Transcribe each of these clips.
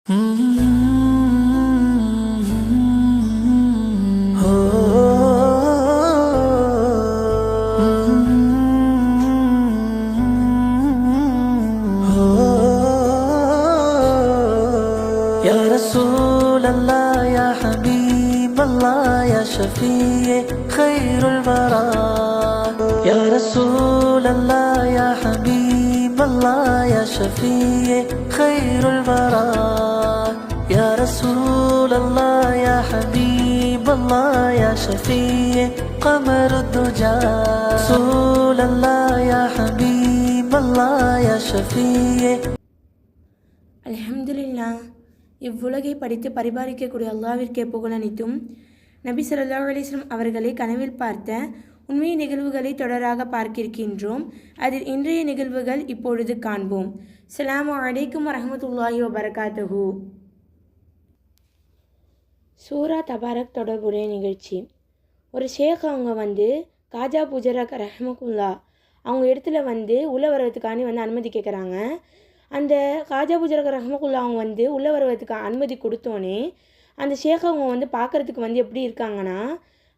يا رسول الله يا حبيب الله يا شفيع خير البراء يا رسول الله يا حبيب الله يا شفيع خير البراء يا رسول الله يا حبيب الله يا شفيع قمر الدجى رسول الله يا حبيب الله يا شفيع. அல்ஹம்துலில்லாஹ். இவ்வுலகை படித்து பரிபாலிக்கக்கூடிய அல்லாஹ்விற்கே புகழனைத்தும். நபி ஸல்லல்லாஹு அலைஹி வஸல்லம் அவர்களை கனவில் பார்த்த உண்மை நிகழ்வுகளை தொடராக பார்க்கிருக்கின்றோம். அதில் இன்றைய நிகழ்வுகள் இப்பொழுது காண்போம். அஸ்ஸலாமு அலைக்கும் வரஹ்மத்துல்லாஹி வபரகாத்துஹு. சூரா தபாரக் தொடர்புடைய நிகழ்ச்சி. ஒரு ஷேக் அவங்க காஜா புஜரக் ரஹ்மகுல்லா அவங்க இடத்துல உள்ளே வர்றதுக்காண்டி அனுமதி கேட்குறாங்க. அந்த காஜா புஜரக் ரஹ்மகுல்லா அவங்க உள்ளே வருவதுக்கு அனுமதி கொடுத்தோன்னே அந்த ஷேக் அவங்க பார்க்குறதுக்கு எப்படி இருக்காங்கன்னா,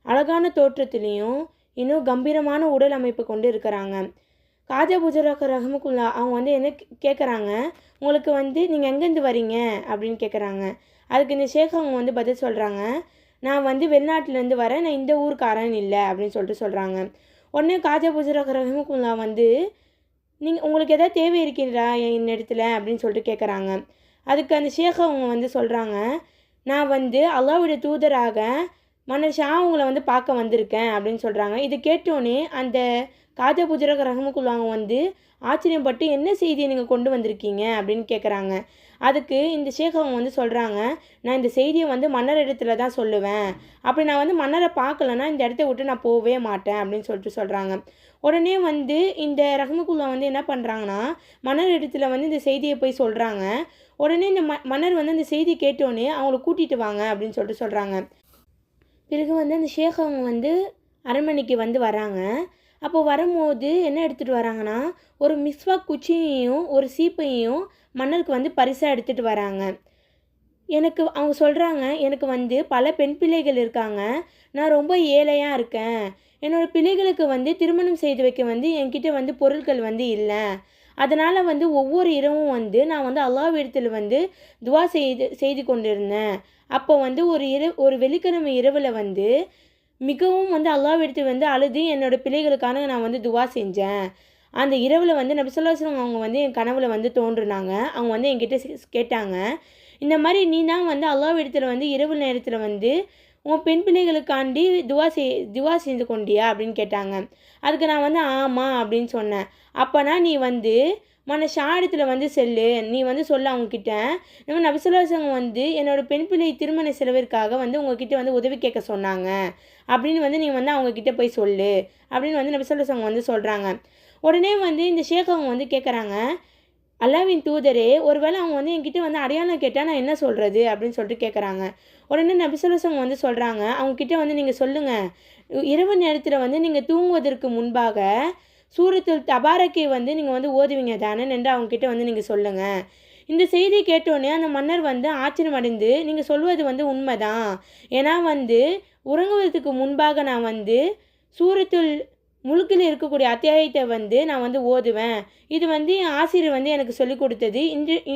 அழகான தோற்றத்துலேயும் இன்னும் கம்பீரமான உடல் அமைப்பு கொண்டு இருக்கிறாங்க. காஜா புஜரக் ரஹ்மகுல்லா அவங்க என்ன கேட்குறாங்க, உங்களுக்கு நீங்கள் எங்கேருந்து வரீங்க அப்படின்னு கேட்குறாங்க. அதுக்கு இந்த ஷேக் அவங்க பதில் சொல்கிறாங்க, நான் வெளிநாட்டிலேருந்து வரேன், நான் இந்த ஊருக்காரன் இல்லை அப்படின்னு சொல்கிறாங்க. உடனே காஜா புஜரக் ரஹ்மகுல்லா நீங்கள் உங்களுக்கு எதாவது தேவை இருக்கிறா என் இடத்துல அப்படின்னு கேட்குறாங்க. அதுக்கு அந்த ஷேக் அவங்க சொல்கிறாங்க, நான் அல்லாஹ்வுடைய தூதராக மன்னர் ஷா அவங்கள பார்க்க வந்திருக்கேன் அப்படின்னு சொல்கிறாங்க. இது கேட்டோன்னே அந்த காஜா புஜரக் ரஹ்மகுல்லா அவங்க ஆச்சரியப்பட்டு என்ன செய்தியை நீங்கள் கொண்டு வந்திருக்கீங்க அப்படின்னு கேட்குறாங்க. அதுக்கு இந்த ஷேக் அவங்க சொல்கிறாங்க, நான் இந்த செய்தியை மன்னர் இடத்துல தான் சொல்லுவேன், அப்படி நான் மன்னரை பார்க்கலன்னா இந்த இடத்த விட்டு நான் போகவே மாட்டேன் அப்படின்னு சொல்கிறாங்க. உடனே இந்த ரஹ்மகுல்லா என்ன பண்ணுறாங்கன்னா, மன்னர் இடத்துல இந்த செய்தியை போய் சொல்கிறாங்க. உடனே இந்த மன்னர் இந்த செய்தியை கேட்டோன்னே அவங்கள கூட்டிகிட்டு வாங்க அப்படின்னு சொல்கிறாங்க. பிறகு அந்த ஷேக் அவங்க அரண்மனைக்கு வராங்க. அப்போ வரும்போது என்ன எடுத்துகிட்டு வராங்கன்னா, ஒரு மிஸ்வாக் குச்சியையும் ஒரு சீப்பையும் மன்னருக்கு பரிசாக எடுத்துகிட்டு வராங்க. அவங்க சொல்கிறாங்க, எனக்கு பல பெண் பிள்ளைகள் இருக்காங்க, நான் ரொம்ப ஏழையாக இருக்கேன், என்னோடய பிள்ளைகளுக்கு திருமணம் செய்து வைக்க என்கிட்ட பொருட்கள் இல்லை, அதனால் ஒவ்வொரு இரவும் நான் அல்லாஹ்விடத்தில் துவா செய்து கொண்டிருந்தேன். அப்போ ஒரு வெள்ளிக்கிழமை இரவில் மிகவும் அல்லாஹ்விடத்தில் அழுது என்னோடய பிள்ளைகளுக்கான நான் துவா செஞ்சேன். அந்த இரவில் நபி ஸல்லல்லாஹு அலைஹி வஸல்லம் அவங்க என் கனவில் தோன்றுனாங்க. அவங்க என்கிட்ட கேட்டாங்க, இந்த மாதிரி நீ தான் அல்லாஹ்விடத்தில் இரவு நேரத்தில் உன் பெண் பிள்ளைகளுக்காண்டி துவா செஞ்சு கொண்டியா அப்படின்னு கேட்டாங்க. அதுக்கு நான் ஆமாம் அப்படின்னு சொன்னேன். அப்போனா நீ மன்னர் ஷா இடத்துல செல்லு, நீ சொல்ல அவங்கக்கிட்ட, நம்ம நபி ஸல்லல்லாஹு அலைஹி வஸல்லம் என்னோடய பெண் பிள்ளை திருமண செலவிற்காக உங்ககிட்ட உதவி கேட்க சொன்னாங்க அப்படின்னு நீ அவங்கக்கிட்ட போய் சொல்லு அப்படின்னு நபி ஸல்லல்லாஹு அலைஹி வஸல்லம் சொல்கிறாங்க. உடனே இந்த ஷேக் அவங்க கேட்குறாங்க, அல்லாஹ்வின் தூதரே, ஒருவேளை அவங்க என்கிட்ட அடையாளம் கேட்டால் நான் என்ன சொல்கிறது அப்படின்னு கேட்குறாங்க. உடனே நபி ஸல்லல்லாஹு அலைஹி வஸல்லம் சொல்கிறாங்க, அவங்கக்கிட்ட நீங்கள் சொல்லுங்கள், இரவு நேரத்தில் நீங்கள் தூங்குவதற்கு முன்பாக சூரத்துல் தபாரக்கை நீங்கள் ஓதுவீங்க தானே என்று அவங்கக்கிட்ட நீங்கள் சொல்லுங்கள். இந்த செய்தி கேட்டோன்னே அந்த மன்னர் ஆச்சரியம் அடைந்து, நீங்கள் சொல்வது உண்மைதான், ஏன்னா உறங்குவதற்கு முன்பாக நான் சூரத்துல் முழுக்கில் இருக்கக்கூடிய அத்தியாயத்தை நான் ஓதுவேன், இது என் ஆசிரியர் எனக்கு சொல்லிக் கொடுத்தது,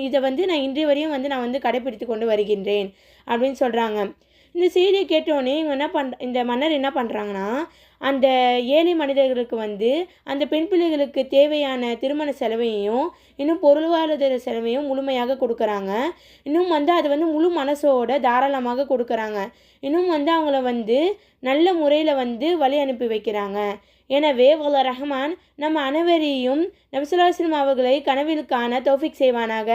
இதை நான் இன்றைய வரையும் நான் கடைப்பிடித்து கொண்டு வருகின்றேன் அப்படின்னு சொல்கிறாங்க. இந்த செய்தியை கேட்டோன்னே இந்த மன்னர் என்ன பண்ணுறாங்கன்னா, அந்த ஏழை மனிதர்களுக்கு அந்த பெண் பிள்ளைகளுக்கு தேவையான திருமண செலவையும் இன்னும் பொருளாதார செலவையும் முழுமையாக கொடுக்குறாங்க. இன்னும் அது முழு மனசோட தாராளமாக கொடுக்குறாங்க. இன்னும் அவங்கள நல்ல முறையில் வழி அனுப்பி வைக்கிறாங்க. எனவே வல்ல ரஹ்மான் நம்ம அனைவரையும் நபி ஸல்லல்லாஹு அலைஹி வஸல்லம் அவர்களை கனவில் காண தௌஃபீக் செய்வானாக.